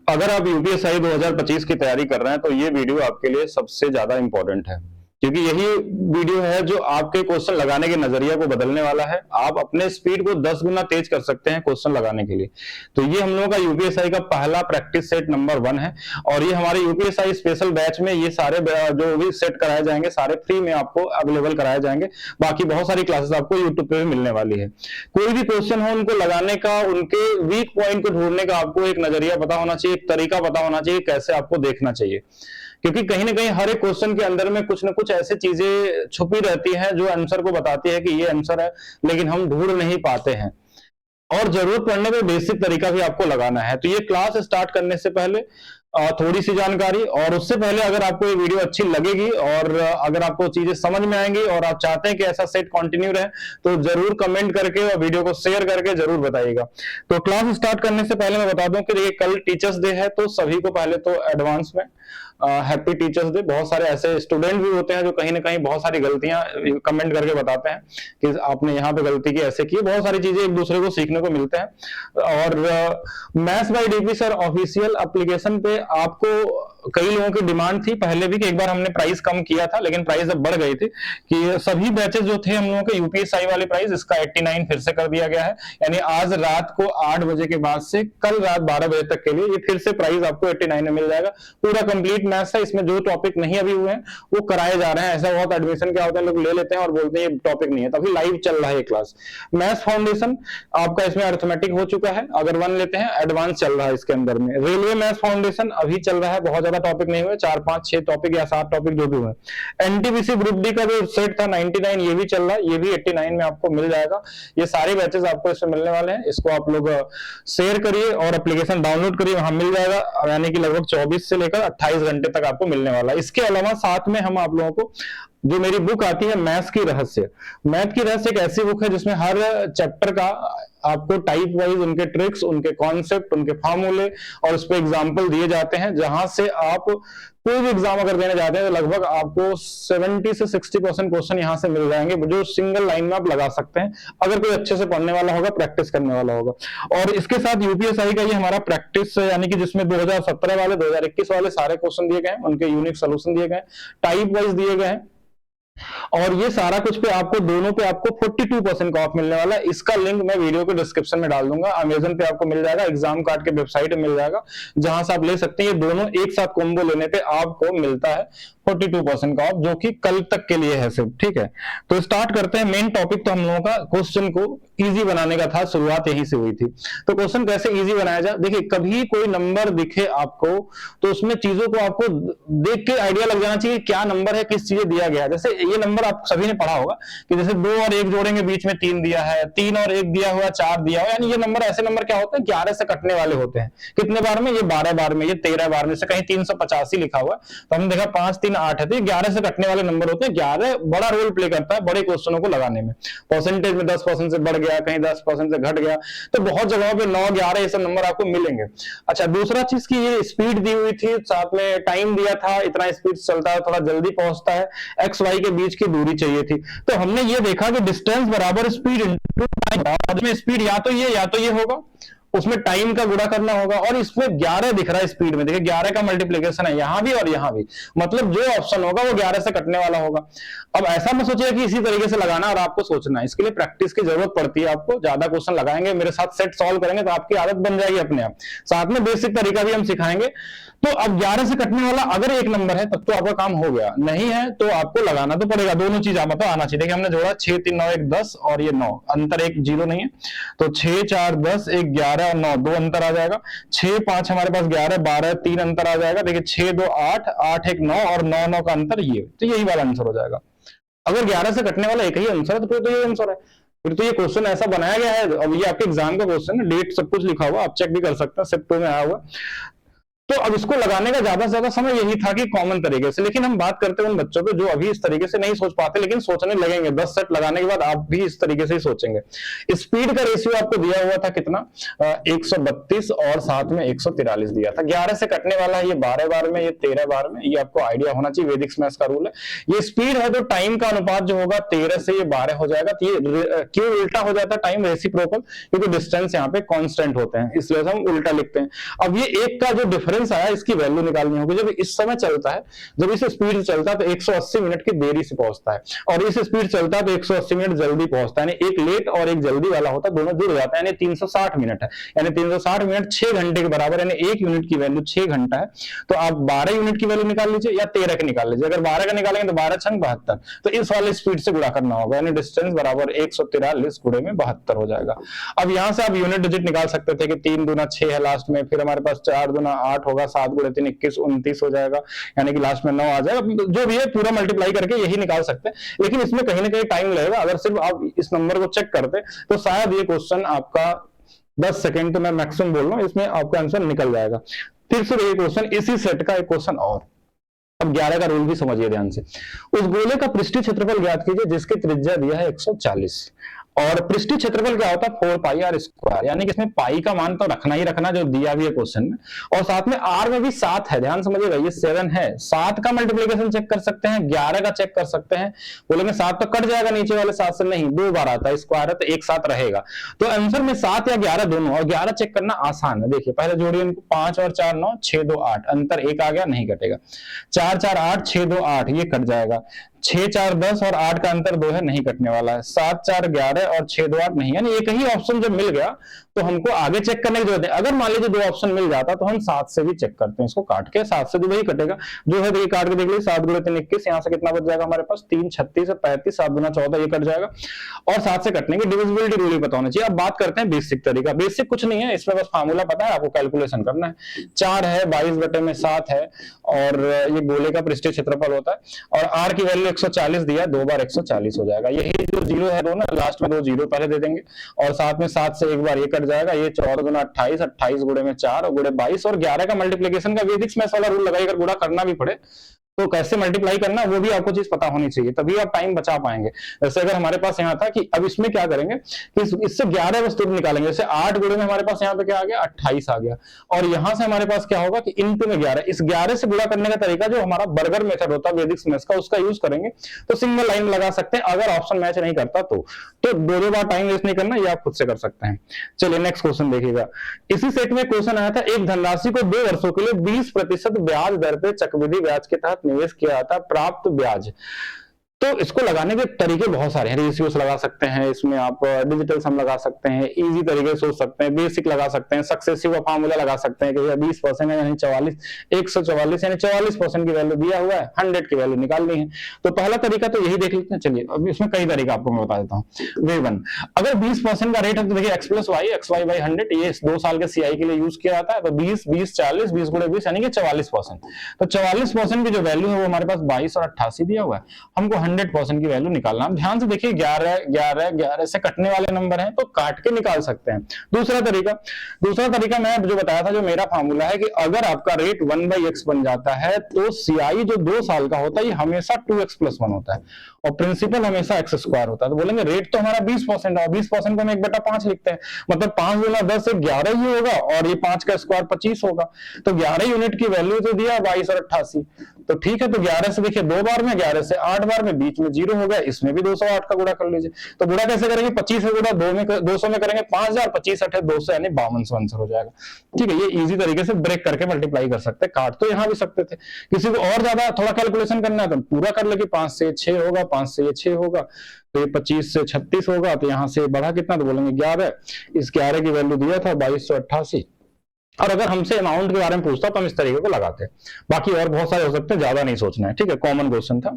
अगर आप यूपीएसआई 2025 की तैयारी कर रहे हैं तो ये वीडियो आपके लिए सबसे ज्यादा इंपॉर्टेंट है, क्योंकि यही वीडियो है जो आपके क्वेश्चन लगाने के नजरिया को बदलने वाला है। आप अपने स्पीड को 10 गुना तेज कर सकते हैं क्वेश्चन लगाने के लिए। तो ये हम लोगों का यूपीएसआई का पहला प्रैक्टिस सेट नंबर 1 है, और ये हमारे यूपीएसआई स्पेशल बैच में ये सारे जो भी सेट कराए जाएंगे सारे फ्री में आपको अवेलेबल कराए जाएंगे। बाकी बहुत सारी क्लासेस आपको यूट्यूब पे भी मिलने वाली है। कोई भी क्वेश्चन हो उनको लगाने का, उनके वीक पॉइंट को ढूंढने का आपको एक नजरिया पता होना चाहिए, एक तरीका पता होना चाहिए कैसे आपको देखना चाहिए, क्योंकि कहीं ना कहीं हर एक क्वेश्चन के अंदर में कुछ ना कुछ ऐसी चीजें छुपी रहती हैं जो आंसर को बताती है कि ये आंसर है, लेकिन हम ढूंढ नहीं पाते हैं। और जरूरत पड़ने पे बेसिक तरीका भी आपको लगाना है। तो ये क्लास स्टार्ट करने से पहले थोड़ी सी जानकारी, और उससे पहले अगर आपको ये वीडियो अच्छी लगेगी और अगर आपको चीजें समझ में आएंगी और आप चाहते हैं कि ऐसा सेट कंटिन्यू रहे, तो जरूर कमेंट करके और वीडियो को शेयर करके जरूर बताइएगा। तो क्लास स्टार्ट करने से पहले मैं बता दूं कि देखिए कल टीचर्स डे है, तो सभी को पहले तो एडवांस में हैप्पी टीचर्स डे। बहुत सारे ऐसे स्टूडेंट भी होते हैं जो कहीं ना कहीं बहुत सारी गलतियां कमेंट करके बताते हैं कि आपने यहाँ पे गलती की, ऐसे की। बहुत सारी चीजें एक दूसरे को सीखने को मिलते हैं। और maths by DP sir official application पे आपको कई लोगों की डिमांड थी पहले भी कि एक बार हमने प्राइस कम किया था, लेकिन प्राइस अब बढ़ गई थी कि सभी बैचेस जो थे हम लोगों के यूपीएसआई वाले प्राइस, इसका 89 फिर से कर दिया गया है। यानी आज रात को 8 बजे के बाद से कल रात 12 बजे तक के लिए ये फिर से प्राइस आपको 89 में मिल जाएगा। पूरा कंप्लीट मैथ्स है, इसमें जो टॉपिक नहीं अभी हुए हैं वो कराए जा रहे हैं। ऐसा बहुत एडमिशन क्या होता है, लोग ले लेते हैं और बोलते हैं ये टॉपिक नहीं है, तभी लाइव चल रहा है ये क्लास। मैथ्स फाउंडेशन आपका इसमें अर्थमेटिक हो चुका है, अगर 1 लेते हैं एडवांस चल रहा है इसके अंदर में। रेलवे मैथ्स फाउंडेशन अभी चल रहा है, बहुत ज्यादा टॉपिक नहीं हुए, 4 5 6 टॉपिक या 7 टॉपिक जो भी हुए। एनटीपीसी ग्रुप डी का जो सेट था 99 ये भी चल रहा है, ये भी 89 में आपको मिल जाएगा। ये सारे बैचेस आपको इसमें मिलने वाले हैं। इसको आप लोग शेयर करिए और एप्लीकेशन डाउनलोड करिए, वहां मिल जाएगा। यानी कि लगभग 24 से लेकर 28 घंटे तक आपको मिलने वाला है। इसके अलावा साथ में हम आप लोगों को जो मेरी बुक आती है मैथ्स की रहस्य, मैथ की रहस्य एक ऐसी बुक है जिसमें हर चैप्टर का आपको टाइप वाइज उनके ट्रिक्स, उनके कॉन्सेप्ट, उनके फॉर्मूले और उस पर एग्जाम्पल दिए जाते हैं, जहां से आप कोई भी एग्जाम अगर देने जाते हैं तो लगभग आपको 70 से 60% क्वेश्चन यहां से मिल जाएंगे, जो सिंगल लाइन में आप लगा सकते हैं अगर कोई अच्छे से पढ़ने वाला होगा, प्रैक्टिस करने वाला होगा। और इसके साथ यूपीएसआई का ये हमारा प्रैक्टिस, यानी कि जिसमें 2017 वाले 2021 वाले सारे क्वेश्चन दिए गए हैं, उनके यूनिक सोल्यूशन दिए गए, टाइप वाइज दिए गए हैं। और ये सारा कुछ पे आपको दोनों पे आपको 42% का ऑफ मिलने वाला है। इसका लिंक मैं वीडियो के डिस्क्रिप्शन में डाल दूंगा। अमेजन पे आपको मिल जाएगा, एग्जाम कार्ड के वेबसाइट में मिल जाएगा, जहां से आप ले सकते हैं। ये दोनों एक साथ कॉम्बो लेने पे आपको मिलता है 42% का ऑफ, जो कि कल तक के लिए है सिर्फ। ठीक है, तो स्टार्ट करते हैं। मेन टॉपिक तो हम लोगों का क्वेश्चन को इजी बनाने का था, शुरुआत यहीं से हुई थी। तो क्वेश्चन कैसे इजी बनाया जाए, देखिए कभी कोई नंबर दिखे आपको तो उसमें चीजों को आपको देख के आइडिया लग जाना चाहिए क्या नंबर है, किस चीज दिया गया है। जैसे ये नंबर आप सभी ने पढ़ा होगा कि जैसे 2 और 1 जोड़ेंगे बीच में 3 दिया है, 3 और 1 दिया हुआ 4 दिया हुआ, यानी ये नंबर ऐसे नंबर क्या होते हैं 11 से कटने वाले होते हैं। कितने बार में, ये 12 बार में, ये 13 बार में, से कहीं 385 लिखा हुआ तो हमने देखा 5 3 8 है, तो 11 से कटने वाले नंबर होते हैं। 11 बड़ा रोल प्ले करता है बड़े क्वेश्चनों को लगाने में। परसेंटेज में 10% से बढ़ गया, कहीं 10% से घट गया, तो बहुत जगहों पे 9 11 ये सब नंबर आपको मिलेंगे। अच्छा, दूसरा चीज की ये स्पीड दी हुई थी, साथ में टाइम दिया था, इतना स्पीड चलता है, थोड़ा जल्दी पहुंचता है, एक्स वाई के बीच की दूरी चाहिए थी। तो हमने ये देखा कि डिस्टेंस बराबर स्पीड इंटू टाइम, में स्पीड या तो ये होगा, उसमें टाइम का गुणा करना होगा, और इसमें 11 दिख रहा है स्पीड में, देखिए 11 का मल्टीप्लीकेशन है यहां भी और यहां भी, मतलब जो ऑप्शन होगा वो 11 से कटने वाला होगा। अब ऐसा मत सोचिए कि इसी तरीके से लगाना और आपको सोचना है, इसके लिए प्रैक्टिस की जरूरत पड़ती है। आपको ज्यादा क्वेश्चन लगाएंगे, मेरे साथ सेट सॉल्व करेंगे तो आपकी आदत बन जाएगी अपने आप। साथ में बेसिक तरीका भी हम सिखाएंगे। तो अब 11 से कटने वाला अगर एक नंबर है तब तो आपका काम हो गया, नहीं है तो आपको लगाना तो पड़ेगा। दोनों चीज आप आना चाहिए। देखिए हमने जोड़ा 6 3 9 1 10 और ये 9, अंतर एक 0 नहीं है, तो 6 4 10 1 11 और 9 2 अंतर आ जाएगा। 6 5 हमारे पास 11 12 3 अंतर आ जाएगा। देखिए 6 2 8 8 1 9 और 9 9 का अंतर ये, तो यही वाला आंसर हो जाएगा। अगर 11 से कटने वाला एक ही आंसर है तो फिर तो ये आंसर है। फिर तो ये क्वेश्चन ऐसा बनाया गया है, अब ये आपके एग्जाम का क्वेश्चन है, डेट सब कुछ लिखा हुआ, आप चेक भी कर सकते हैं, सिर्फ में आया हुआ। तो अब इसको लगाने का ज्यादा से ज्यादा समय यही था कि कॉमन तरीके से, लेकिन हम बात करते हैं उन बच्चों पे जो अभी इस तरीके से नहीं सोच पाते लेकिन सोचने लगेंगे। 10 सेट लगाने के बाद आप भी इस तरीके से ही सोचेंगे। स्पीड का रेशियो आपको दिया हुआ था कितना, 132 और साथ में 143 दिया था। 11 से कटने वाला है, ये 12 बार में, ये 13 बार में, ये आपको आइडिया होना चाहिए, वैदिक मैथ्स का रूल है। ये स्पीड है तो टाइम का अनुपात जो होगा 13 से ये 12 हो जाएगा। तो ये क्यों उल्टा हो जाता है टाइम, रेसिप्रोकल, क्योंकि डिस्टेंस यहाँ पे कांस्टेंट होते हैं, इसलिए हम उल्टा लिखते हैं। अब ये एक का जो डिफरेंस आया इसकी वैल्यू निकालनी होगी। जब इस समय चलता है, जब इस स्पीड से चलता है तो 180 मिनट की देरी से पहुंचता है, और इस स्पीड चलता है तो 180 मिनट जल्दी पहुंचता है। यानी एक लेट और एक जल्दी वाला होता है, दोनों जुड़ जाता है, यानी 360 मिनट है। यानी 360 मिनट 6 घंटे के बराबर, यानी 1 यूनिट की वैल्यू 6 घंटा है। तो आप 12 यूनिट की वैल्यू निकाल लीजिए या 13 की निकाल लीजिए। अगर 12 का निकालेंगे तो 12 छंग 72, तो इस वाले स्पीड से गुणा करना होगा, यानी डिस्टेंस बराबर 143 गुणे में 72 हो जाएगा। अब यहां से आप यूनिट डिजिट निकाल सकते थे कि 3 दूना 6 है लास्ट में, फिर हमारे पास 4 दूना 8 होगा, 7 गुणे 3 21 29 हो जाएगा, यानी कि लास्ट में 9 आ जाएगा। जो भी है पूरा मल्टीप्लाई करके यही निकाल सकते हैं, लेकिन इसमें कहीं ना कहीं टाइम लगेगा। अगर सिर्फ आप इस नंबर को चेक करते तो शायद ये क्वेश्चन आपका 10 सेकंड, तो मैं मैक्सिमम बोल रहा हूं, इसमें आपका आंसर निकल जाएगा। फिर से ये क्वेश्चन, इसी सेट का एक क्वेश्चन और। अब 11 का रूल भी समझिए ध्यान से। उस गोले का पृष्ठीय क्षेत्रफल ज्ञात कीजिए जिसकी त्रिज्या दिया है 140, और पृष्ठीय क्षेत्रफल क्या होता है 4 पाई आर स्क्वायर, यानी कि इसमें पाई का मान तो रखना ही रखना जो दिया भी है क्वेश्चन में, और साथ में आर में भी 7 है। ध्यान समझिएगा, ये 7 है। 7 का मल्टीप्लिकेशन चेक कर सकते हैं, 11 का चेक कर सकते हैं। बोलेंगे 7 तो कट जाएगा नीचे वाले 7 से, नहीं, 2 बार आता है, स्क्वायर है तो एक साथ रहेगा। तो आंसर में 7 या 11 दोनों, और 11 चेक करना आसान है। देखिए पहले जोड़िए इनको, 5 और 4 9, 6 2 8, अंतर 1 आ गया, नहीं कटेगा। 4 4 8, 6 2 8, ये कट जाएगा। 6 4 10 और 8 का अंतर 2 है, नहीं कटने वाला है। 7 4 11 और 6 2 8 नहीं, यानी एक ही ऑप्शन जब मिल गया तो हमको आगे चेक करने की जरूरत है। अगर मान लीजिए 2 ऑप्शन मिल जाता तो हम 7 से भी चेक करते हैं, इसको काट के 7 से 2 वही कटेगा जो है। देखिए काट के देख लीजिए, 7 गुणे 3 21, यहाँ से कितना बच जाएगा हमारे पास 3 36 35, 7 गुना 14, ये कट जाएगा। और 7 से कटने की डिविजिबिलिटी रूल ही पता होना चाहिए। अब बात करते हैं बेसिक तरीका। बेसिक कुछ नहीं है, इसमें बस फार्मूला पता है, आपको कैलकुलेशन करना है। 4 है, 22/7 है, और ये गोले का पृष्ठीय क्षेत्रफल होता है, और आर की वैल्यू 140 दिया, 2 बार 140 हो जाएगा। यही जो जीरो है, दो ना लास्ट में 2 जीरो पहले दे देंगे, और साथ में 7 से एक बार ये कट जाएगा। ये 14 गुना 28, 28 गुणे में 4 और गुणे 22, और 11 का मल्टीप्लिकेशन का वैदिक मैथ्स वाला रूल लगाकर गुणा करना भी पड़े तो कैसे मल्टीप्लाई करना वो भी आपको चीज पता होनी चाहिए, तभी आप टाइम बचा पाएंगे। जैसे अगर हमारे पास यहाँ था कि अब इसमें क्या करेंगे कि इससे 11 वस्तु निकालेंगे। जैसे 8 गुणे में हमारे पास यहाँ पे क्या आ गया 28 आ गया, और यहां से हमारे पास क्या होगा कि इनटू में 11। इस 11 से गुणा करने का तरीका जो हमारा बर्गर मेथड होता है वैदिक मैथ्स का, उसका यूज करेंगे तो सिंगल लाइन लगा सकते हैं। अगर ऑप्शन मैच नहीं करता तो 2 बार टाइम वेस्ट नहीं करना, ये आप खुद से कर सकते हैं। चलिए नेक्स्ट क्वेश्चन देखिएगा। इसी सेट में क्वेश्चन आया था, एक धनराशि को 2 वर्षों के लिए 20% ब्याज दर पे चक्रवृद्धि ब्याज के तहत निवेश किया जाता है, प्राप्त ब्याज। तो इसको लगाने के तरीके बहुत सारे हैं। रेशियोस लगा सकते हैं, इसमें आप डिजिटल सम लगा सकते हैं, इजी तरीके से सोच सकते हैं, बेसिक लगा सकते हैं, सक्सेसिव का फार्मूला लगा सकते हैं कि 20% है यानी 44, 144 यानी 44% की वैल्यू दिया हुआ है, 100 की वैल्यू निकालनी है। तो पहला तरीका तो यही देख लेते हैं। चलिए अब इसमें कई तरीका आपको मैं बता देता हूँ। वे वन, अगर 20% का रेट है तो देखिए x + y, xy/100, ये 2 साल के CI के लिए यूज किया जाता है। तो 20 20 40, 20 गुणे 20 यानी कि 44%। तो 44% की जो वैल्यू है वो हमारे पास 22 और 88 दिया हुआ है, हमको 100% की वैल्यू निकालना। ध्यान से देखिए 11 11 11 से कटने वाले नंबर हैं तो काट के निकाल सकते हैं। दूसरा तरीका मैं जो बताया था, जो मेरा फार्मूला है कि अगर आपका रेट 1/x बन जाता है तो CI जो 2 साल का होता है ये हमेशा 2x + 1 होता है, और प्रिंसिपल हमेशा x² होता है। तो बोलेंगे रेट तो हमारा 20% है, और 20% को हम 1/5 लिखते हैं, मतलब 5 गुना 10 से 11 ही होगा, और ये 5 का स्क्वायर 25 होगा। तो 11 यूनिट की वैल्यू तो दिया 22 और 88, तो ठीक है। तो 11 से देखिए 2 बार में, 11 से 8 बार में, बीच में 0 हो गया, इसमें भी 208 का गुणा कर लीजिए। तो गुणा कैसे करेंगे, 25 से गुणा 200 में करेंगे 5000, 25 8 200 यानी 5200 आंसर हो जाएगा। ठीक है, ये इजी तरीके से ब्रेक करके मल्टीप्लाई कर सकते हैं। काट तो यहाँ भी सकते थे, किसी को और ज्यादा थोड़ा कैलकुलेशन करना है तो पूरा कर ले कि 5 से 6 होगा, 5 से 6 होगा, तो ये 25 से 36 होगा, तो यहाँ से बढ़ा कितना, तो बोलेंगे 11। इस 11 की वैल्यू दिया था 2288, और अगर हमसे अमाउंट के बारे में पूछता तो हम इस तरीके को लगाते। बाकी और बहुत सारे हो सकते हैं, ज्यादा नहीं सोचना है। ठीक है, कॉमन क्वेश्चन था।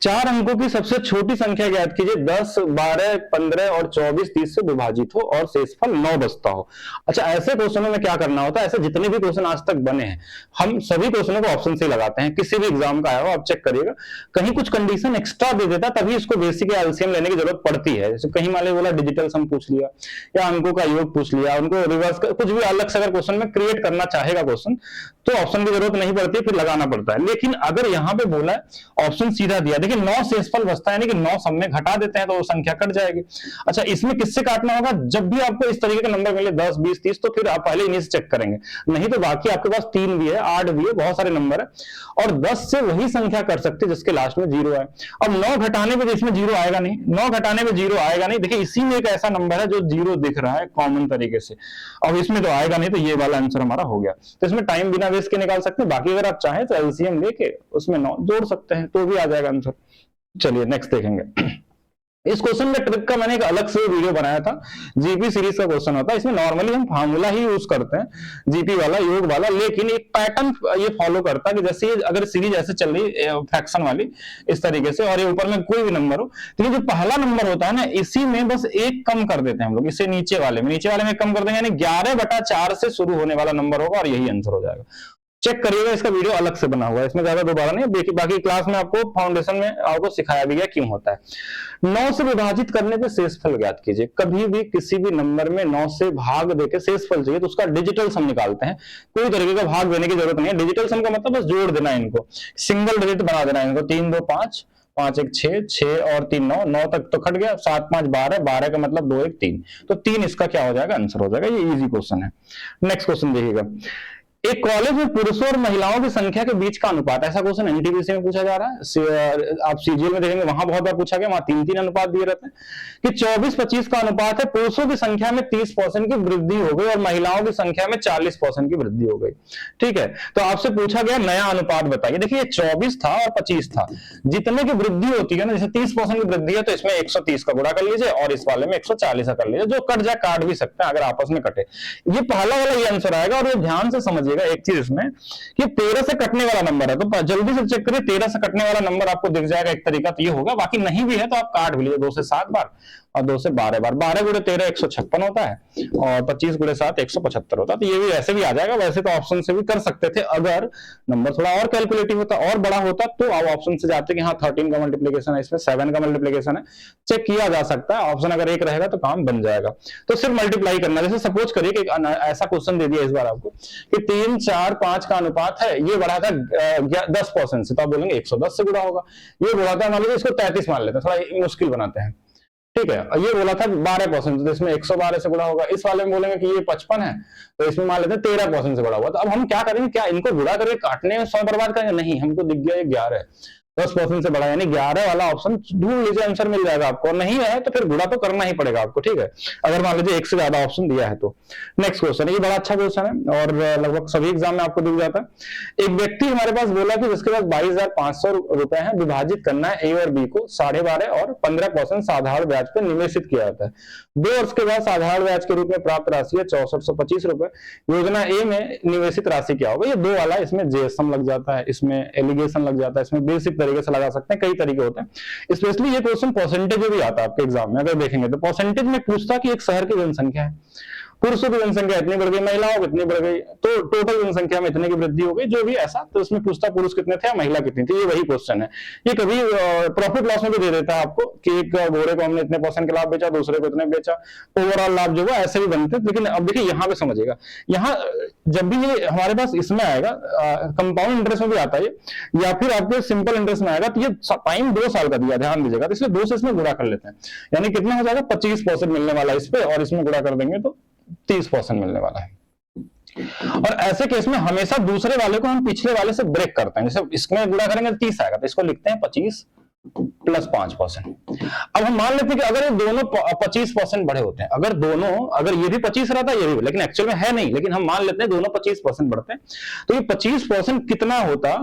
4 अंकों की सबसे छोटी संख्या ज्ञात कीजिए 10, 12, 15 और 24 30 से विभाजित हो और शेषफल 9 बचता हो। अच्छा, ऐसे क्वेश्चनों में क्या करना होता है, ऐसे जितने भी क्वेश्चन आज तक बने हैं हम सभी क्वेश्चनों को ऑप्शन से लगाते हैं, किसी भी एग्जाम का आया हो आप चेक करिएगा, कहीं कुछ कंडीशन एक्स्ट्रा दे देता तभी इसको बेसिक या एलसीएम लेने की जरूरत पड़ती है। जैसे कहीं मान लीजिए बोला डिजिटल सम पूछ लिया या अंकों का योग पूछ लिया, उनको रिवर्स कुछ भी अलग से अगर क्वेश्चन में क्रिएट करना चाहेगा क्वेश्चन तो ऑप्शन की जरूरत नहीं पड़ती, फिर लगाना पड़ता है। लेकिन अगर यहाँ पे बोला है ऑप्शन सीधा दिया, देखिए 9 शेषफल बचता है, यानी कि 9 सब में घटा देते हैं तो वो संख्या कट जाएगी। अच्छा, इसमें किससे काटना होगा, जब भी आपको इस तरीके का नंबर मिले 10, 20, 30 तो फिर आप पहले इन्हीं से चेक करेंगे, नहीं तो बाकी आपके पास 3 भी है, 8 भी है, बहुत सारे नंबर है और 10 से वही संख्या कर सकते हैं जिसके लास्ट में 0 आए। अब 9 घटाने पे इसमें 0 आएगा नहीं, 9 घटाने पे 0 आएगा नहीं। देखिए इसी में एक ऐसा नंबर है जो 0 दिख रहा है कॉमन तरीके से, अब इसमें तो आएगा नहीं, तो ये वाला आंसर हमारा हो गया। तो इसमें टाइम बिना वेस्ट के निकाल सकते हैं, बाकी अगर आप चाहें तो एलसीएम लेके उसमें 9 जोड़ सकते हैं तो भी आ जाएगा आंसर। चलिए नेक्स्ट देखेंगे। इस क्वेश्चन में ट्रिक का मैंने एक अलग से वीडियो बनाया था, जीपी सीरीज का क्वेश्चन होता है, इसमें नॉर्मली हम फार्मूला ही यूज करते हैं जीपी वाला, योग वाला, लेकिन एक पैटर्न ये फॉलो करता है कि जैसे अगर सीरीज ऐसे चल रही है फ्रैक्शन वाली इस तरीके से और ये ऊपर में कोई भी नंबर हो, तो ये जो पहला नंबर होता है ना इसी में बस एक कम कर देते हैं हम लोग, इसे नीचे वाले में कम कर देंगे, यानी 11/4 से शुरू होने वाला नंबर होगा और यही आंसर हो जाएगा। चेक करिएगा, इसका वीडियो अलग से बना हुआ है, इसमें ज्यादा दोबारा नहीं, बाकी क्लास में आपको फाउंडेशन में आपको सिखाया भी गया क्यों होता है। 9 से विभाजित करने पे शेषफल ज्ञात कीजिए। कभी भी किसी भी नंबर में 9 से भाग देके शेषफल चाहिए तो उसका डिजिटल सम निकालते हैं, कोई तरीके का भाग देने की जरूरत नहीं है। डिजिटल सम का मतलब बस जोड़ देना है इनको, सिंगल डिजिट बना देना है इनको। 3 2 5, 5 1 6, 6 और 3 9, 9 तक तो कट गया, 7 5 12, 12 का मतलब 2 1 3, तो 3 इसका क्या हो जाएगा, आंसर हो जाएगा। ये इजी क्वेश्चन है। नेक्स्ट क्वेश्चन देखिएगा, एक कॉलेज में पुरुषों और महिलाओं की संख्या के बीच का अनुपात, ऐसा क्वेश्चन एनटीपीसी में पूछा जा रहा है, आप सीजीएल में देखेंगे वहां बहुत बार पूछा गया, वहां 3-3 अनुपात दिए रहते हैं कि 24-25 का अनुपात है, पुरुषों की संख्या में 30% की वृद्धि हो गई और महिलाओं की संख्या में 40% की वृद्धि हो गई। ठीक है, तो आपसे पूछा गया नया अनुपात बताइए। देखिए 24 था और 25 था, जितने की वृद्धि होती है ना, जैसे 30% की वृद्धि है तो इसमें 130 का गुणा कर लीजिए और इस वाले में 140 का कर लीजिए, जो कट जाए काट भी सकते हैं अगर आपस में कटे, ये पहला वाला ये आंसर आएगा। और ये ध्यान से समझिए एक चीज इसमें कि 13 से कटने वाला नंबर है, तो जल्दी से चेक करिए 13 से कटने वाला नंबर आपको दिख जाएगा एक तरीका, तो ये होगा। बाकी नहीं भी है तो आप काट भी लीजिए, 2 से 7 बार और 2 से 12 बार। 12 गुणे 13 156 होता है और 25 गुणे 7 175 होता है, तो ये भी ऐसे भी आ जाएगा। वैसे तो ऑप्शन से भी कर सकते थे, अगर नंबर थोड़ा और कैलकुलेटिव होता और बड़ा होता तो आप ऑप्शन से जाते कि हाँ 13 का मल्टीप्लीकेशन है, इसमें 7 का मल्टीप्लीकेशन है, चेक किया जा सकता है। ऑप्शन अगर एक रहेगा तो काम बन जाएगा, तो सिर्फ मल्टीप्लाई करना। जैसे सपोज करिए कि ऐसा क्वेश्चन दे दिया इस बार आपको कि 3 4 5 का अनुपात है, ये बढ़ा था 10% से, तो आप बोलेंगे 110 से गुणा होगा। ये बोला था मान लीजिए इसको 33 मान लेते हैं, थोड़ा मुश्किल बनाते हैं, ठीक है। ये बोला था 12%, तो इसमें 112 से गुणा होगा। इस वाले में बोलेंगे कि ये 55 है, तो इसमें मान लेते हैं 13% से गुणा हुआ। तो अब हम क्या करेंगे, क्या इनको गुणा करके काटने में समय बर्बाद करेंगे? नहीं, हमको दिख गया ये 11 है, 10% से बड़ा, यानी 11 वाला ऑप्शन ढूंढ लीजिए, आंसर मिल जाएगा आपको। नहीं है तो फिर गुणा तो करना ही पड़ेगा आपको, ठीक है, अगर मान लीजिए एक से ज्यादा ऑप्शन दिया है तो। नेक्स्ट क्वेश्चन है, ये बड़ा अच्छा क्वेश्चन है और लगभग सभी एग्जाम में आपको दिख जाता है। एक व्यक्ति हमारे पास बोला कि जिसके पास 22,500 रुपए है, विभाजित करना है ए और बी को 12.5 और 15% साधारण ब्याज पर निवेशित किया जाता है। 2 वर्ष के बाद साधारण ब्याज के रूप में प्राप्त राशि है 6425 रुपए। योजना ए में निवेशित राशि क्या होगा? ये 2 वाला, इसमें जेएसएम लग जाता है, इसमें एलिगेशन लग जाता है, इसमें बेसिक तरीके से लगा सकते हैं, कई तरीके होते हैं। स्पेशली ये क्वेश्चन परसेंटेज में भी आता है आपके एग्जाम में, अगर देखेंगे तो परसेंटेज में पूछता कि एक शहर की जनसंख्या है, पुरुषों की जनसंख्या इतनी बढ़ गई, महिलाओं की इतनी बढ़ गई, तो टोटल जनसंख्या में इतने की वृद्धि हो गई, जो भी ऐसा, तो उसमें पूछता पुरुष कितने थे, महिला कितनी थी। ये वही क्वेश्चन है। ये कभी प्रॉफिट लॉस में भी दे देता है आपको कि एक घोड़े को हमने इतने % के लाभ बेचा, दूसरे को इतने बेचा, ओवरऑल लाभ जो है ऐसे भी बनते हैं। लेकिन अब देखिए यहाँ पे समझिएगा, यहाँ जब भी ये हमारे पास इसमें आएगा, कंपाउंड इंटरेस्ट में भी आता है या फिर आपको सिंपल इंटरेस्ट में आएगा, तो ये टाइम 2 साल का दिया, ध्यान दीजिएगा, तो इसलिए 2 से इसमें गुणा कर लेते हैं, यानी कितना हो जाएगा 25% मिलने वाला इस पे, और इसमें गुणा कर देंगे तो 30% मिलने वाला है। और ऐसे केस में हमेशा दूसरे वाले को हम पिछले वाले से ब्रेक करते हैं। जैसे इसमें गुणा करेंगे तो 30 आएगा, तो इसको लिखते हैं 25 प्लस 5%। अब हम मान लेते हैं कि अगर ये दोनों 25% बढ़े होते हैं, अगर ये भी 25 रहता है, ये भी, लेकिन एक्चुअल में है नहीं, लेकिन हम मान लेते हैं दोनों 25% बढ़ते हैं, तो ये 25% कितना होता,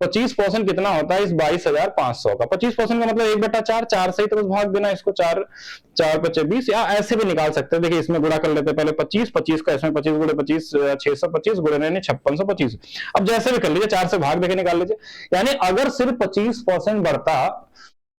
25% कितना होता है इस 22,500 का? 25% का मतलब 1/4, 4 से ही तो बस भाग देना इसको, 4 4 × 20, या ऐसे भी निकाल सकते हैं। देखिए इसमें गुणा कर लेते हैं पहले 25 का, इसमें 25 गुणे 25 625 गुणे 5625। अब जैसे भी कर लीजिए, 4 से भाग देके निकाल लीजिए। यानी अगर सिर्फ 25% बढ़ता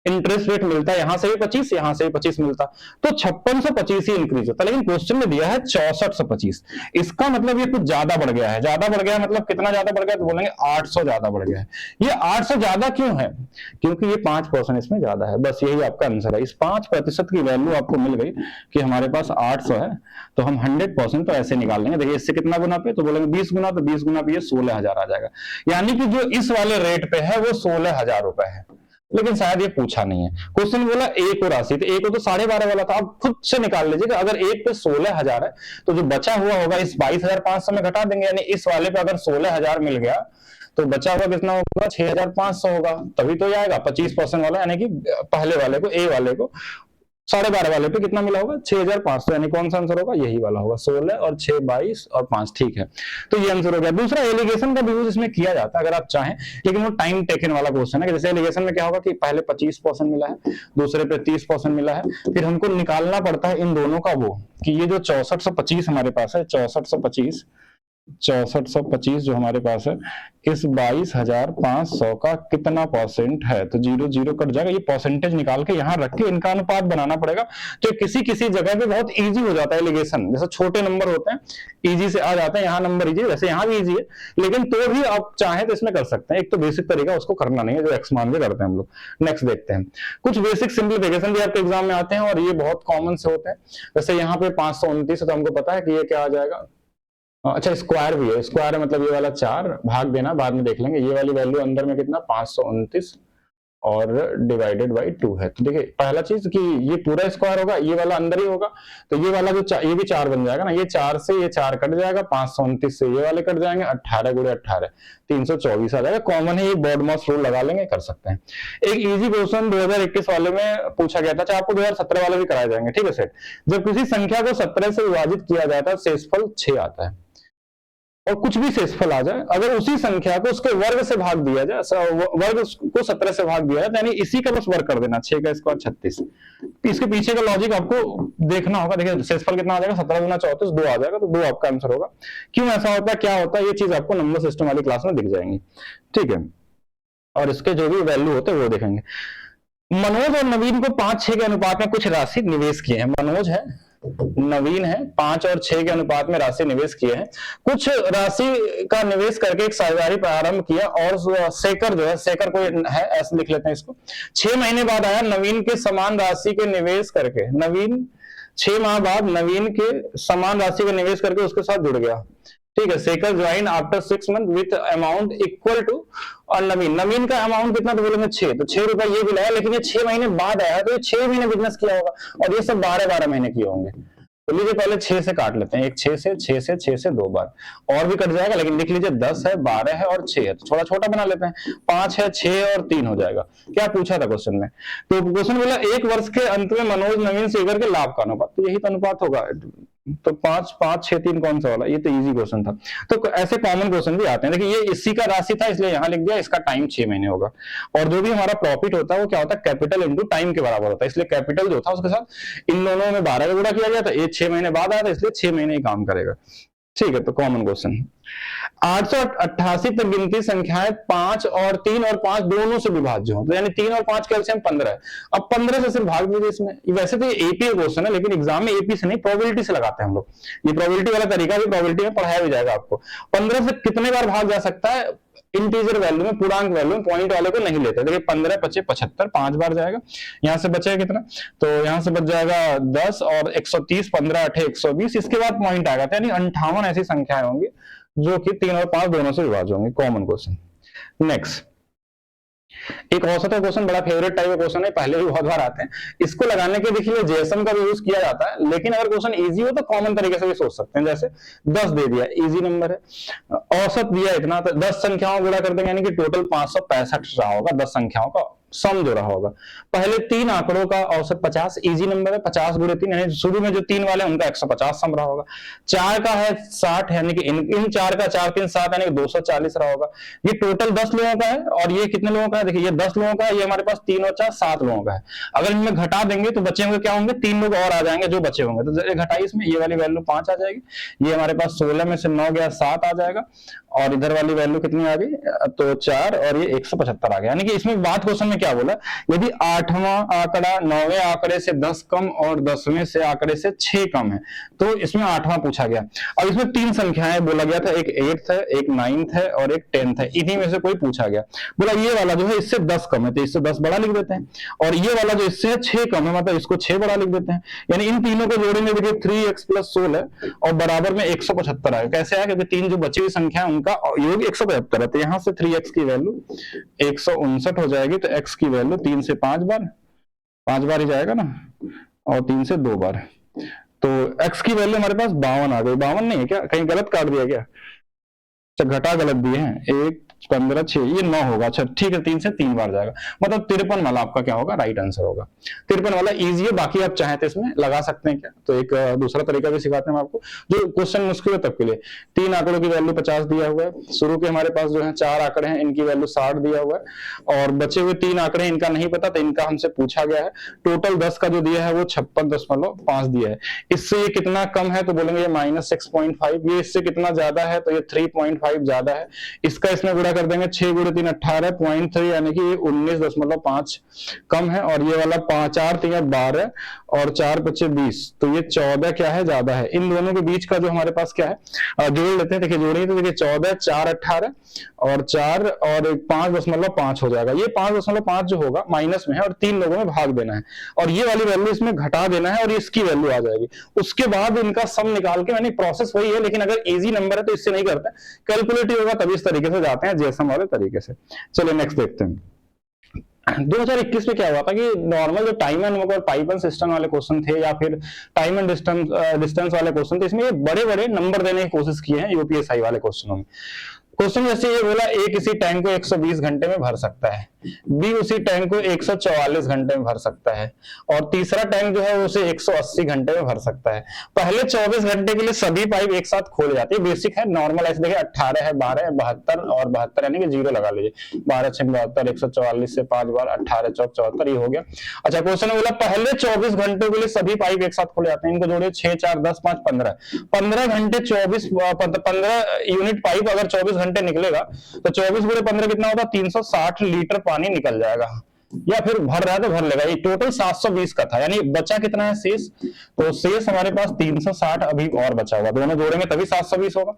इंटरेस्ट रेट मिलता है, यहां से भी 25, यहां से भी 25 मिलता, तो 5625 ही इंक्रीज होता, लेकिन क्वेश्चन में दिया है 6425। इसका मतलब ये कुछ ज्यादा बढ़ गया है। ज्यादा बढ़ गया मतलब कितना ज्यादा बढ़ गया, तो बोलेंगे 800 ज्यादा बढ़ गया है। ये 800 ज्यादा क्यों है, क्योंकि ये 5% इसमें ज्यादा है, बस यही आपका आंसर है। इस 5% की वैल्यू आपको मिल गई कि हमारे पास 800 है, तो हम 100% तो ऐसे निकाल लेंगे। देखिए इससे कितना गुना पे, तो बोलेंगे 20 गुना, तो 20 गुना पे ये 16,000 आ जाएगा, यानी कि जो इस वाले रेट पे है वो 16,000 रुपए है। लेकिन शायद ये पूछा नहीं है, क्वेश्चन बोला एक और राशि, तो एक तो 12.5 वाला था, आप खुद से निकाल लीजिएगा। अगर एक पे 16,000 है तो जो बचा हुआ होगा इस 22,500 में घटा देंगे, यानी इस वाले पे अगर 16,000 मिल गया तो बचा हुआ कितना होगा, 6,500 होगा, तभी तो ये आएगा 25% वाला, यानी कि पहले वाले को, ए वाले को 12.5 वाले पे कितना मिला होगा, 6,500, यानी कौन सा आंसर होगा, यही वाला होगा। 16 और 6 22 और 5, ठीक है, तो ये आंसर हो गया। दूसरा, एलिगेशन का भी यूज इसमें किया जाता है अगर आप चाहें, लेकिन वो टाइम टेकन वाला क्वेश्चन है। जैसे एलिगेशन में क्या होगा कि पहले 25% मिला है, दूसरे पे 30% मिला है, फिर हमको निकालना पड़ता है इन दोनों का वो, कि ये जो 6425 हमारे पास है, 6425 जो हमारे पास है, इस 22,500 का कितना परसेंट है, तो 0 0 कट जाएगा। ये परसेंटेज निकाल के यहाँ रख के इनका अनुपात बनाना पड़ेगा, तो किसी किसी जगह पे बहुत इजी हो जाता है एलिगेशन। जैसे छोटे नंबर होते हैं इजी से आ जाते हैं, यहाँ नंबर इजी, वैसे यहाँ भी इजी है, लेकिन तो भी आप चाहें तो इसमें कर सकते हैं। एक तो बेसिक तरीका उसको करना नहीं है, जो एक्स मान के करते हैं हम लोग। नेक्स्ट देखते हैं, कुछ बेसिक सिंप्लीफिकेशन भी आपके एग्जाम में आते हैं और ये बहुत कॉमन से होते हैं। जैसे यहाँ पे 529 है, तो हमको पता है कि ये क्या आ जाएगा, अच्छा स्क्वायर भी है, स्क्वायर है मतलब ये वाला 4 भाग देना, बाद में देख लेंगे। ये वाली वैल्यू अंदर में कितना 529 और डिवाइडेड बाई 2 है। तो देखिए पहला चीज कि ये पूरा स्क्वायर होगा, ये वाला अंदर ही होगा, तो ये वाला जो ये भी 4 बन जाएगा ना, ये 4 से ये 4 कट जाएगा, 529 से ये वाले कट जाएंगे, 18 गुणे 18 324 आ जाएगा। कॉमन है, ये बॉडमॉस रूल लगा लेंगे, कर सकते हैं। एक इजी क्वेश्चन 2021 वाले में पूछा गया था, आपको 2017 वाले भी कराए जाएंगे, ठीक है सेट। जब किसी संख्या को 17 से विभाजित किया जाता है, शेषफल 6 आता है, और कुछ भी शेषफल आ जाए, अगर उसी संख्या को उसके वर्ग से भाग दिया जाए, वर्ग को 17 से भाग दिया जाए, यानी इसी का बस वर्ग कर देना, 6 का स्क्वायर 36। इसके पीछे का लॉजिक आपको देखना होगा। देखिए शेषफल कितना आ जाएगा, 17 गुना 34 2 आ जाएगा, तो 2 आपका आंसर होगा। क्यों ऐसा होता है, क्या होता है, ये चीज आपको नंबर सिस्टम वाली क्लास में दिख जाएंगी, ठीक है। और इसके जो भी वैल्यू होते हैं वो देखेंगे। मनोज और नवीन को 5-6 के अनुपात में कुछ राशि निवेश किए हैं। मनोज है, नवीन है, 5 और 6 के अनुपात में राशि निवेश किए हैं। कुछ राशि का निवेश करके एक साझेदारी प्रारंभ किया, और शेखर जो है, शेखर कोई है ऐसे लिख लेते हैं इसको, 6 महीने बाद आया नवीन के समान राशि के निवेश करके, नवीन 6 माह बाद नवीन के समान राशि का निवेश करके उसके साथ जुड़ गया, ठीक है। Shekhar join after 6 month with amount equal to, और नवीन का अमाउंट कितना, तो बोलेंगे 6, तो 6 रुपए ये भी लाया, लेकिन ये 6 महीने बाद आया, तो ये 6 महीने बिजनेस किया होगा, और ये सब 12-12 महीने किए होंगे। तो लीजिए पहले 6 से काट लेते हैं, एक 6 से 6 से 6 से 2 बार, और भी कट जाएगा, लेकिन लिख लीजिए 10 है, 12 है और 6 है, तो थोड़ा छोटा बना लेते हैं, 5 है, 6 और 3 हो जाएगा। क्या पूछा था क्वेश्चन में, तो क्वेश्चन बोला 1 वर्ष के अंत में मनोज नवीन शेखर के लाभ का अनुपात, तो यही तो अनुपात होगा। तो 5 5 6 3 कौन सा वाला, ये तो इजी क्वेश्चन था। तो ऐसे कॉमन क्वेश्चन भी आते हैं। देखिए ये इसी का राशि था, इसलिए यहां लिख दिया, इसका टाइम 6 महीने होगा। और जो भी हमारा प्रॉफिट होता है वो क्या होता है, कैपिटल इंटू टाइम के बराबर होता है, इसलिए कैपिटल जो था उसके साथ इन दोनों में 12 का गुणा किया गया था, ये 6 महीने बाद आया था, इसलिए 6 महीने ही काम करेगा, ठीक है। तो कॉमन क्वेश्चन 888 तक गिनती संख्याएं 5 और 3 और 5 दोनों से विभाज्य हो, तो यानी 3 और 5 का एलसीएम 15 है। अब 15 से सिर्फ भाग दीजिए इसमें। वैसे तो ये एपी क्वेश्चन है, लेकिन एग्जाम में एपी से नहीं, प्रोबेबिलिटी से लगाते हैं हम लोग। ये प्रोबेबिलिटी वाला तरीका भी प्रोबेबिलिटी में पढ़ाया भी जाएगा आपको। 15 से कितने बार भाग जा सकता है, इंटीजर वैल्यू में, पूर्णांक वैल्यू में, पॉइंट वाले को नहीं लेते। देखिए 15 25 75 5 बार जाएगा, यहां से बचेगा कितना, तो यहां से बच जाएगा 10 और 130, 15 8 120, इसके बाद पॉइंट आएगा, यानी 58 ऐसी संख्याएं होंगी जो कि 3 और 5 दोनों से विभाज्य होंगे। Common question. नेक्स्ट एक औसत का क्वेश्चन, बड़ा फेवरेट टाइप का क्वेश्चन है, पहले भी बहुत बार आते हैं। इसको लगाने के देखिए जेएसएम का भी यूज किया जाता है, लेकिन अगर क्वेश्चन इजी हो तो कॉमन तरीके से भी सोच सकते हैं। जैसे 10 दे दिया, इजी नंबर है, औसत दिया इतना, तो 10 संख्याओं गुणा कर देंगे, यानी कि टोटल 565 रहा होगा, 10 संख्याओं का सम जो रहा होगा। पहले 3 आंकड़ों का औसत 50, इजी नंबर है, 50 गुणे 3, यानी शुरू में जो 3 वाले उनका 150 सम रहा होगा। 4 का है 60, यानी कि इन 4 का 4 3 7, यानी कि 240 रहा होगा। ये टोटल 10 लोगों का है, और ये कितने लोगों का है, देखिए ये 10 लोगों का है, ये हमारे पास 3 और 4 7 लोगों का है। अगर इनमें घटा देंगे तो बचे होंगे क्या होंगे, 3 लोग और आ जाएंगे जो बचे होंगे, तो घटाई इसमें, ये वाली वैल्यू 5 आ जाएगी, ये हमारे पास 16 में से 9 गया 7 आ जाएगा, और इधर वाली वैल्यू कितनी आ गई, तो 4 और ये 175 आ गया। यानी कि इसमें बात क्वेश्चन में क्या बोला, यदि 8वां आंकड़ा 9वें आंकड़े से 10 कम और 10वें से आंकड़े से 6 कम है तो इसमें 8वां पूछा गया। अब इसमें 3 संख्याएं बोला गया था, एक 8th है, एक 9th है और एक 10th है, इन्हीं में से कोई पूछा गया। बोला ये वाला जो है इससे 10 कम है तो इससे 10 बड़ा लिख देते हैं, और ये वाला जो इससे 6 कम है मतलब इसको 6 बड़ा लिख देते हैं। यानी इन तीनों को जोड़ेंगे, देखिए 3x + 16 और बराबर में 175 आएगा। कैसे आया, क्योंकि 3 जो बची हुई संख्या उनका योग 175 है, तो यहां से 3x की वैल्यू 159 हो जाएगी। तो x की वैल्यू 3 से 5 बार ही जाएगा ना, और 3 से 2 बार, तो x की वैल्यू हमारे पास 52 आ गई। 52 नहीं है क्या, कहीं गलत काट दिया क्या, अच्छा घटा गलत दिए हैं, 1 15 6 ये 9 होगा। अच्छा ठीक है, 3 से 3 बार जाएगा, मतलब 53 वाला आपका क्या होगा, राइट आंसर होगा। 53 वाला इजी है, बाकी आप चाहें तो इसमें लगा सकते हैं क्या, तो एक दूसरा तरीका भी सिखाते हैं हम आपको, जो क्वेश्चन मुश्किल है तब के लिए। 3 आंकड़ों की वैल्यू 50 दिया हुआ है, शुरू के हमारे पास जो है 4 आंकड़े हैं, इनकी वैल्यू 60 दिया हुआ है, और बचे हुए 3 आंकड़े इनका नहीं पता तो इनका हमसे पूछा गया है। टोटल 10 का जो दिया है वो 56.5 दिया है। इससे ये कितना कम है तो बोलेंगे ये -6.5, ये इससे कितना ज्यादा है तो ये 3.5 ज्यादा है। इसका इसमें गुणा कर देंगे, 6 × 3 18, 0.3 यानी कि 19.5 कम है, और ये वाला 4 × 3 12 और 4 × 5 20, तो ये 14 क्या है, ज्यादा है। इन दोनों के बीच का जो हमारे पास क्या है, जोड़ लेते हैं, देखिए जोड़िए तो देखिए 14 4 18 और 4 और 5.5 हो जाएगा। ये 5.5 जो होगा माइनस में है और 3 लोगों में भाग देना है, और ये वाली वैल्यू इसमें घटा देना है और इसकी वैल्यू आ जाएगी। उसके बाद इनका सम निकाल के, यानी प्रोसेस वही है, लेकिन अगर इजी नंबर है तो इससे नहीं करते, कैलकुलेटिव होगा तभी इस तरीके से जाते हैं, जेसम वाले तरीके से। चलिए नेक्स्ट देखते हैं। 2021 में क्या हुआ था कि नॉर्मल जो टाइम एंड वर्क और पाइप एंड सिस्टम वाले क्वेश्चन थे या फिर टाइम एंड डिस्टेंस वाले क्वेश्चन थे, इसमें ये बड़े बड़े नंबर देने की कोशिश की है यूपीएसआई वाले क्वेश्चनों में। क्वेश्चन जैसे ये बोला, ए किसी टैंक को 120 घंटे में भर सकता है, बी उसी टैंक को 144 घंटे में भर सकता है, और तीसरा टैंक जो है उसे 180 घंटे में भर सकता है। पहले 24 घंटे के लिए सभी पाइप एक साथ खोले जाती है, बेसिक है, नॉर्मल ऐसे देखिए 18 है, 12 है, 72 और 72 यानी कि 0 लगा लीजिए, 12 6 72, 144 से 5 बार 18 4 74 ये हो गया। अच्छा क्वेश्चन बोला पहले 24 घंटों के लिए सभी पाइप एक साथ खोले जाते हैं, इनको जोड़िए 6 4 10 5 15 घंटे 15 यूनिट पाइप अगर 24 घंटे निकलेगा तो 24 × 15 कितना होगा, 360 लीटर पानी निकल जाएगा, या फिर भर रहा है तो भर लेगा। ये टोटल 720 का था, यानी बचा कितना है शेष, तो शेष हमारे पास 360 अभी और बचा हुआ, दोनों जोड़ेंगे तभी 720 होगा।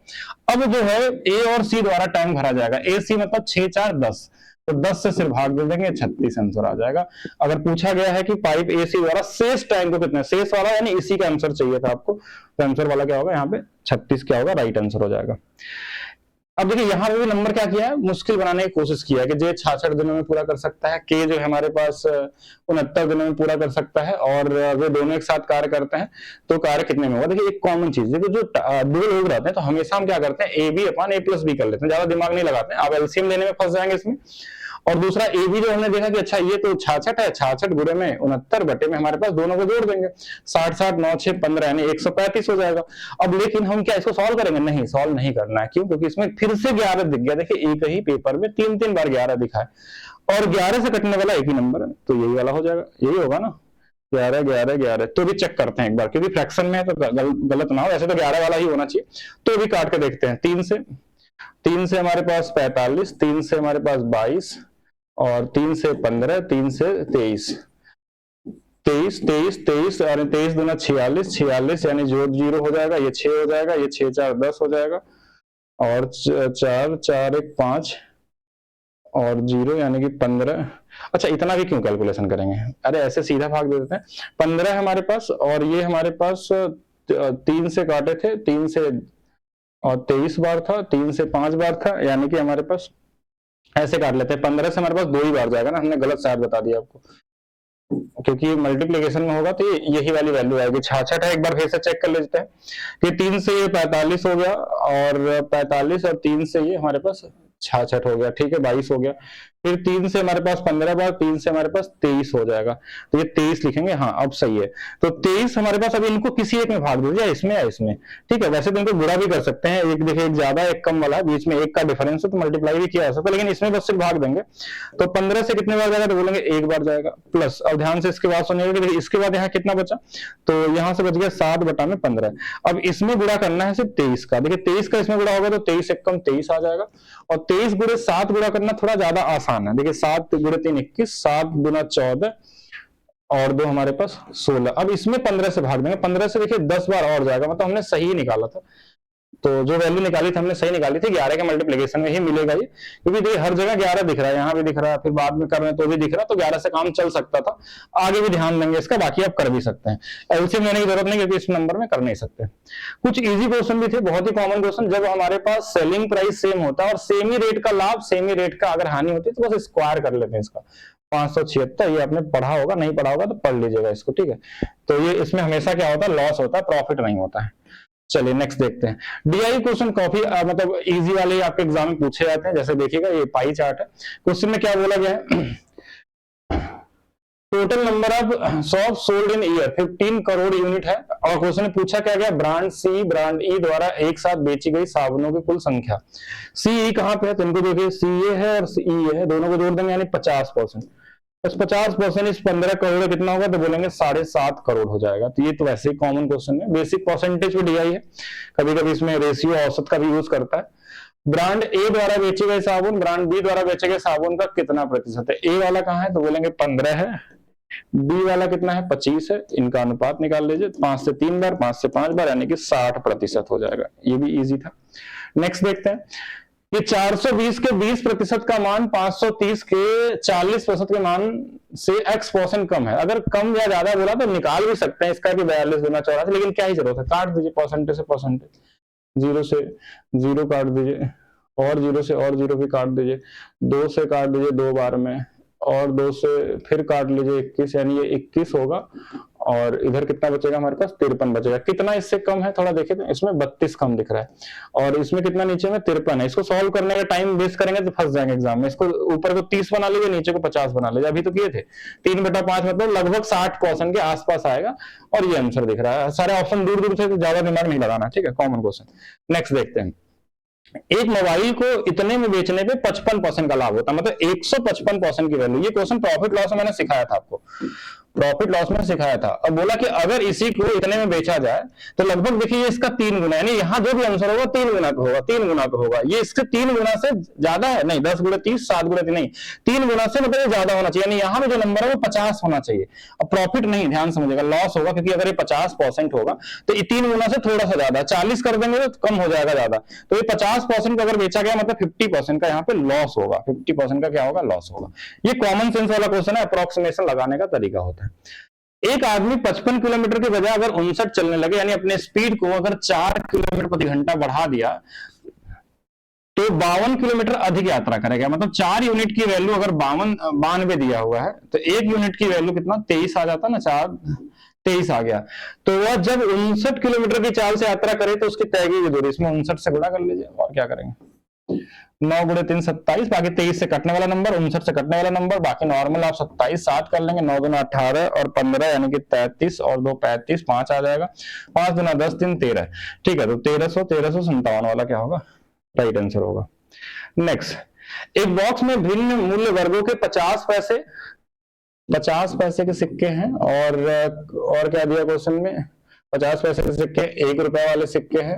अब जो है ए और सी द्वारा टैंक भरा जाएगा, ए सी मतलब 6 4 10, तो 10 से सिर्फ भाग दे देंगे, 36 आंसर आ जाएगा। अगर पूछा गया है कि पाइप एसी द्वारा शेष टैंक को कितना, शेष वाला यानी इसी का आंसर चाहिए था आपको, तो आंसर वाला क्या होगा यहाँ पे 36 क्या होगा, राइट आंसर हो जाएगा। अब देखिए यहाँ पे भी नंबर क्या किया है, मुश्किल बनाने की कोशिश किया है कि जे 66 दिनों में पूरा कर सकता है, के जो है हमारे पास 69 दिनों में पूरा कर सकता है, और वे दोनों एक साथ कार्य करते हैं तो कार्य कितने में होगा। देखिए एक कॉमन चीज, देखिए जो दो लोग रहते हैं तो हमेशा हम क्या करते हैं, A B upon A plus B कर लेते हैं, ज्यादा दिमाग नहीं लगाते हैं, आप एलसीएम लेने में फंस जाएंगे इसमें। और दूसरा ए बी जो हमने देखा कि अच्छा ये तो 66 है, 66 गुणे में 69 बटे में हमारे पास दोनों को जोड़ देंगे, 60 60 9 6 15 यानी 135 हो जाएगा। अब लेकिन हम क्या इसको सॉल्व करेंगे, नहीं सॉल्व नहीं करना है, क्यों, क्योंकि इसमें फिर से 11 दिख गया। देखिए एक ही पेपर में 3 बार 11 दिखा है, और 11 से कटने वाला एक ही नंबर है, तो यही वाला हो जाएगा, यही होगा ना, 11 11 11। तो भी चेक करते हैं एक बार, क्योंकि फ्रैक्शन में है तो गलत ना हो, ऐसे तो 11 वाला ही होना चाहिए, तो भी काट के देखते हैं। 3 से हमारे पास 45, 3 से हमारे पास 22, और 3 से 15, 3 से 23, 23 और 23 दूना 46, 46 यानी जो 0 हो जाएगा, ये 6 हो जाएगा, ये 6 4 10 हो जाएगा, और 4 4 1 5 और 0 यानी कि 15। अच्छा इतना भी क्यों कैलकुलेशन करेंगे, अरे ऐसे सीधा भाग दे देते हैं। 15 है हमारे पास, और ये हमारे पास 3 से काटे थे, 3 से और 23 बार था, 3 से 5 बार था, यानी कि हमारे पास ऐसे काट लेते हैं। 15 से हमारे पास 2 ही बार जाएगा ना, हमने गलत शायद बता दिया आपको, क्योंकि मल्टीप्लिकेशन में होगा तो यही वाली वैल्यू आएगी। 66 है, एक बार फिर से चेक कर लेते हैं कि 3 से ये 45 हो गया, और 45 और 3 से ये हमारे पास 66 हो गया, ठीक है 22 हो गया। फिर 3 से हमारे पास 15 बार, 3 से हमारे पास 23 हो जाएगा, तो ये 23 लिखेंगे, हाँ अब सही है। तो 23 हमारे पास, अभी इनको किसी एक में भाग दीजिए, इसमें या इसमें, ठीक है। वैसे तो इनको गुणा भी कर सकते हैं, एक देखिए एक ज्यादा एक कम वाला, बीच में एक का डिफरेंस है तो मल्टीप्लाई भी किया जा सकता है, लेकिन इसमें बस सिर्फ भाग देंगे। तो 15 से कितने बार जाएगा, तो बोलेंगे एक बार जाएगा, प्लस, और ध्यान से इसके बाद सुनिएगा कि इसके बाद यहाँ कितना बचा, तो यहाँ से बच गया 7/15। अब इसमें गुणा करना है सिर्फ 23 का, देखिए 23 का इसमें गुणा होगा तो 23 × 1 = 23 आ जाएगा, और 23 गुणे 7 गुणा करना थोड़ा ज्यादा आसान है। देखिए 7 गुणे 3 21, 7 गुना 14 और 2 हमारे पास 16। अब इसमें 15 से भाग देंगे, 15 से देखिए 10 बार और जाएगा, मतलब हमने सही निकाला था। तो जो वैल्यू निकाली थी हमने सही निकाली थी, 11 के मल्टीप्लिकेशन में ही मिलेगा ये, क्योंकि देखिए हर जगह 11 दिख रहा है, यहाँ भी दिख रहा है, फिर बाद में कर रहे हैं तो भी दिख रहा है, तो 11 से काम चल सकता था। आगे भी ध्यान देंगे इसका, बाकी आप कर भी सकते हैं। एलसीएम लेने की जरूरत नहीं, क्योंकि इस नंबर में कर नहीं सकते। कुछ इजी क्वेश्चन भी थे, बहुत ही कॉमन क्वेश्चन। जब हमारे पास सेलिंग प्राइस सेम होता है और सेम ही रेट का लाभ, सेम ही रेट का अगर हानि होती है, तो बस स्क्वायर कर लेते हैं इसका। 576, ये आपने पढ़ा होगा, नहीं पढ़ा होगा तो पढ़ लीजिएगा इसको, ठीक है। तो ये इसमें हमेशा क्या होता है, लॉस होता है, प्रॉफिट नहीं होता है। चलिए नेक्स्ट देखते हैं। डीआई क्वेश्चन काफी मतलब इजी वाले आपके एग्जाम में पूछे जाते हैं। जैसे देखिएगा ये पाई चार्ट है, क्वेश्चन में क्या बोला गया है, total number of shop sold in year 15 crore unit है, और क्वेश्चन में पूछा क्या गया, ब्रांड सी ब्रांड ई द्वारा एक साथ बेची गई साबुनों की कुल संख्या। सी ई कहां पे है, तो इनको देखिए सी ए है और सी ई है, दोनों को जोड़ देंगे यानी 50%। 50% इस 15 करोड़ कितना होगा, तो बोलेंगे 7.5 करोड़ हो जाएगा। तो ये तो वैसे ही कॉमन क्वेश्चन है, बेसिक परसेंटेज भी डीआई है, कभी कभी इसमें रेशियो औसत का भी यूज करता है। ब्रांड ए द्वारा बेचे गए साबुन, ब्रांड बी द्वारा बेचे गए साबुन का कितना प्रतिशत है। ए वाला कहां है, तो बोलेंगे 15 है, बी वाला कितना है 25 है, इनका अनुपात निकाल लीजिए, 5 से 3 बार, 5 से 5 बार, यानी कि 60% हो जाएगा। ये भी इजी था। नेक्स्ट देखते हैं कि 420 के 20% का मान 530 के 40% के मान से x% कम है। अगर कम या ज्यादा बोला तो निकाल भी सकते हैं इसका कि 42 गुना 84, लेकिन क्या ही जरूरत है, काट दीजिए परसेंटेज से परसेंटेज, 0 से 0 काट दीजिए, और 0 से और 0 भी काट दीजिए, 2 से काट दीजिए 2 बार में, और 2 से फिर काट लीजिए 21, यानी ये 21 होगा, और इधर कितना बचेगा हमारे पास 53 बचेगा। कितना इससे कम है थोड़ा देखिए, तो इसमें 32 कम दिख रहा है, और इसमें कितना नीचे में 53 है। इसको सॉल्व करने का टाइम वेस्ट करेंगे तो फंस जाएंगे एग्जाम में। इसको ऊपर को 30 बना लीजिए, नीचे को 50 बना लीजिए, अभी तो किए थे 3/5, मतलब लगभग 60% के आसपास आएगा, और ये आंसर दिख रहा है। सारे ऑप्शन दूर दूर से, ज्यादा दिमाग नहीं लगाना, ठीक है, कॉमन क्वेश्चन। नेक्स्ट देखते हैं, एक मोबाइल को इतने में बेचने पे 55% का लाभ होता है, मतलब 155% की वैल्यू। ये क्वेश्चन प्रॉफिट लॉस में मैंने सिखाया था आपको, प्रॉफिट लॉस में सिखाया था। अब बोला कि अगर इसी को इतने में बेचा जाए तो लगभग देखिए इसका 3 गुना, यानी यहाँ जो भी आंसर होगा 3 गुना का होगा, 3 गुना का होगा। ये इसके 3 गुना से ज्यादा है, नहीं 10 गुणे 30, 7 गुणे 3 नहीं, 3 गुना से मतलब ये ज्यादा होना चाहिए, यानी यहाँ पे जो नंबर है वो 50 होना चाहिए। अब प्रॉफिट नहीं, ध्यान समझिएगा, लॉस होगा, क्योंकि अगर ये 50% होगा तो ये 3 गुना से थोड़ा सा ज्यादा, 40 कर देंगे तो कम हो जाएगा ज्यादा। तो ये 50% अगर बेचा गया मतलब 50% का यहाँ पे लॉस होगा, 50% का क्या होगा, लॉस होगा। ये कॉमन सेंस वाला क्वेश्चन है, अप्रोक्सीमेशन लगाने का तरीका होता है। एक आदमी 55 किलोमीटर की बजाय अगर 59 चलने लगे, यानी अपने स्पीड को अगर 4 किलोमीटर प्रति घंटा बढ़ा दिया, तो 52 किलोमीटर अधिक यात्रा करेगा। मतलब 4 यूनिट की वैल्यू अगर 92 दिया हुआ है, तो 1 यूनिट की वैल्यू कितना 23 आ जाता ना, 4 23 आ गया। तो वह जब 59 किलोमीटर की चाल से यात्रा करे तो उसकी तय की दूरी इसमें 59 से गुणा कर लीजिए, और क्या करेंगे, 9 गुणे 3 27, बाकी 23 से कटने वाला नंबर, 59 से कटने वाला नंबर, बाकी नॉर्मल आप 27 7 कर लेंगे, 9 दूना 18 और 15 यानी कि 33 और 2 35, 5 आ जाएगा, 5 दूना 10 3 13, ठीक है। तो 1357 वाला क्या होगा, राइट आंसर होगा। नेक्स्ट, एक बॉक्स में भिन्न मूल्य वर्गों के 50 पैसे के सिक्के हैं, और क्या दिया क्वेश्चन में, 50 पैसे के सिक्के, 1 रुपए वाले सिक्के हैं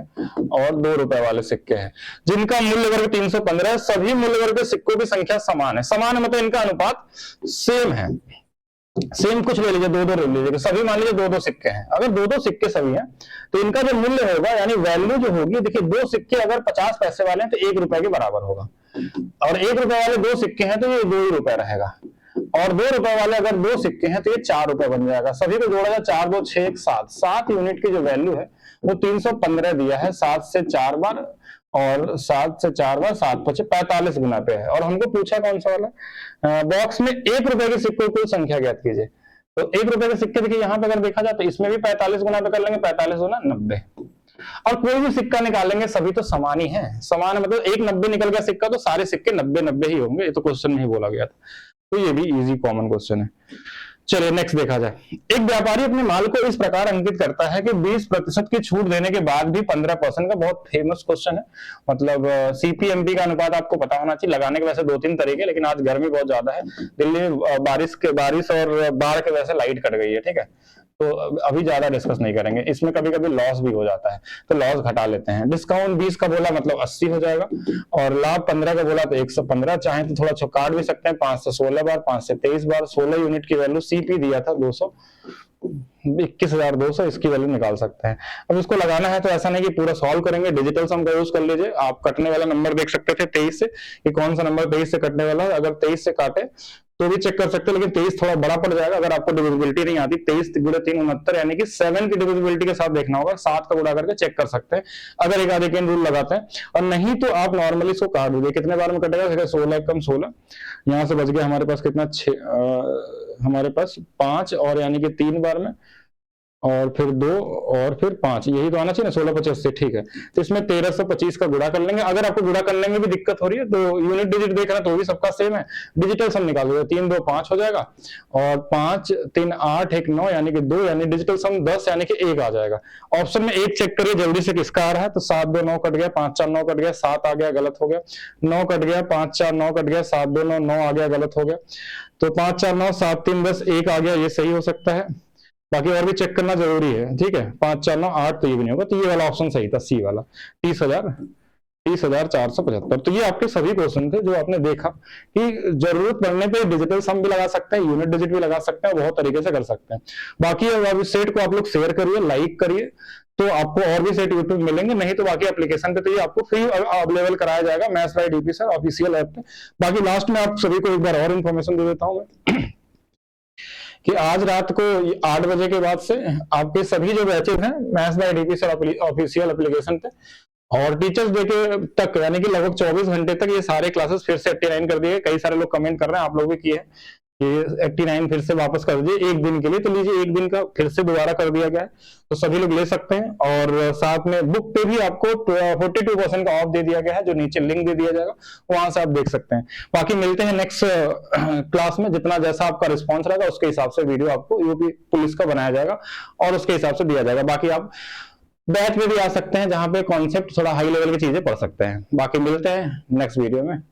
और 2 रुपए वाले सिक्के हैं, जिनका मूल्य वर्ग 315 है। सभी मूल्य वर्ग के सिक्कों की संख्या समान है। समान मतलब इनका अनुपात सेम है, सेम कुछ ले लीजिए, 2-2 ले लीजिए, सभी मान लीजिए 2-2 सिक्के हैं। अगर 2-2 सिक्के सभी हैं तो इनका जो मूल्य होगा, यानी वैल्यू जो होगी, देखिए 2 सिक्के अगर 50 पैसे वाले हैं तो 1 रुपए के बराबर होगा, और 1 रुपए वाले 2 सिक्के हैं तो ये 2 ही रुपए रहेगा, और 2 रुपए वाले अगर 2 सिक्के हैं तो ये 4 रुपए बन जाएगा। सभी को जोड़ा जाए, 4 2 6 7, 7 यूनिट की जो वैल्यू है वो 315 दिया है, 7 से 4 बार, और 7 से 4 बार 7 5 45 गुना पे है। और हमको पूछा कौन सा वाला, बॉक्स में 1 रुपए के सिक्कों की संख्या ज्ञात कीजिए। तो 1 रुपए के सिक्के देखिए यहाँ पे अगर देखा जाए तो इसमें भी 45 गुना पे कर लेंगे, 45 गुना 90, और कोई भी सिक्का निकालेंगे सभी तो समान ही है। समान मतलब एक 90 निकल गया सिक्का तो सारे सिक्के 90-90 ही होंगे, ये तो क्वेश्चन में ही बोला गया था। तो ये भी इजी कॉमन क्वेश्चन है। चलिए नेक्स्ट देखा जाए, एक व्यापारी अपने माल को इस प्रकार अंकित करता है कि 20% की छूट देने के बाद भी 15% का, बहुत फेमस क्वेश्चन है। मतलब सीपीएमपी का अनुपात आपको पता होना चाहिए। लगाने के वैसे 2-3 तरीके, लेकिन आज गर्मी बहुत ज्यादा है, दिल्ली में बारिश और बाढ़ के वजह से लाइट कट गई है, ठीक है। तो अभी ज्यादा डिस्कस नहीं करेंगे। इसमें कभी कभी लॉस भी हो जाता है, तो लॉस घटा लेते हैं। डिस्काउंट 20 का बोला मतलब 80 हो जाएगा, और लाभ 15 का बोला तो 115। चाहे तो थोड़ा काट भी सकते हैं, 5 से 16 बार, 5 से 23 बार। 16 यूनिट की वैल्यू सीपी दिया था 200, 21,200 इसकी वैल्यू निकाल सकते हैं। अब इसको लगाना है तो ऐसा नहीं कि पूरा सॉल्व करेंगे, डिजिटल सम का यूज कर लीजिए। आप कटने वाला नंबर देख सकते थे 23 से, कि कौन सा नंबर 23 से कटने वाला है। अगर 23 से काटे तो भी चेक कर सकते हैं, लेकिन 23 थोड़ा बड़ा पड़ जाएगा अगर आपको डिविजिबिलिटी नहीं आती। 23 गुणे 3 69, यानी कि 7 की डिविजिबिलिटी के साथ देखना होगा, 7 का गुणा करके चेक कर सकते हैं अगर एक आधे रूल लगाते हैं। और नहीं तो आप नॉर्मली इसको काट दीजिए। कितने बार में कटेगा? 16 कम 16, यहाँ से बच गया हमारे पास कितना, हमारे पास 5, और यानी कि 3 बार में, और फिर 2 और फिर 5, यही तो आना चाहिए ना, 16 25 से। ठीक है, तो इसमें 1325 का गुणा कर लेंगे। अगर आपको गुणा करने में भी दिक्कत हो रही है तो यूनिट डिजिट देख रहे हैं तो भी सबका सेम है, डिजिटल सम निकाल दो। 3 2 5 हो जाएगा, और 5 3 8 1 9 यानी कि 2, यानी डिजिटल सम 10 यानी कि 1 आ जाएगा। ऑप्शन में 1 चेक करिए जल्दी से किसका आ रहा है। तो 7 2 9 कट गया, 5 4 9 कट गया, 7 आ गया, गलत हो गया। 9 कट गया, 5 4 9 कट गया, 7 2 9 9 आ गया, गलत हो गया। तो 5 4 9 7 3 10 1 आ गया, ये सही हो सकता है। बाकी और भी चेक करना जरूरी है। ठीक है, 5 4 9 8 तो ये भी नहीं होगा, तो ये वाला ऑप्शन सही था, सी वाला। 30,475। तो ये आपके सभी क्वेश्चन थे जो आपने देखा कि जरूरत पड़ने पे डिजिटल सम भी लगा सकते हैं, यूनिट डिजिट भी लगा सकते हैं, बहुत तरीके से कर सकते हैं। बाकी अब सेट को आप लोग शेयर करिए, लाइक करिए, तो आपको और भी सेट यूट्यूब मिलेंगे। नहीं तो बाकी एप्लीकेशन पे तो ये आपको फ्री अवेलेबल कराया जाएगा, maths by DP sir official app पे। बाकी लास्ट में आप सभी को एक बार और इन्फॉर्मेशन दे देता हूं मैं कि आज रात को 8 बजे के बाद से आपके सभी जो बैचेज हैं maths by DP sir official application पे, और टीचर्स डे के तक यानी कि लगभग 24 घंटे तक ये सारे क्लासेस फिर से 89 कर दिए। कई सारे लोग कमेंट कर रहे हैं, आप लोग भी किए कि 89 फिर से वापस कर दीजिए एक दिन के लिए। तो लीजिए, एक दिन का फिर से दोबारा कर दिया गया है, तो सभी लोग ले सकते हैं। और साथ में बुक पे भी आपको 42% का ऑफ दे दिया गया है, जो नीचे लिंक दे दिया जाएगा, वहां से आप देख सकते हैं। बाकी मिलते हैं नेक्स्ट क्लास में। जितना जैसा आपका रिस्पॉन्स रहेगा उसके हिसाब से वीडियो आपको यूपी पुलिस का बनाया जाएगा और उसके हिसाब से दिया जाएगा। बाकी आप बैच में भी आ सकते हैं, जहां पे कॉन्सेप्ट थोड़ा हाई लेवल की चीजें पढ़ सकते हैं। बाकी मिलते हैं नेक्स्ट वीडियो में।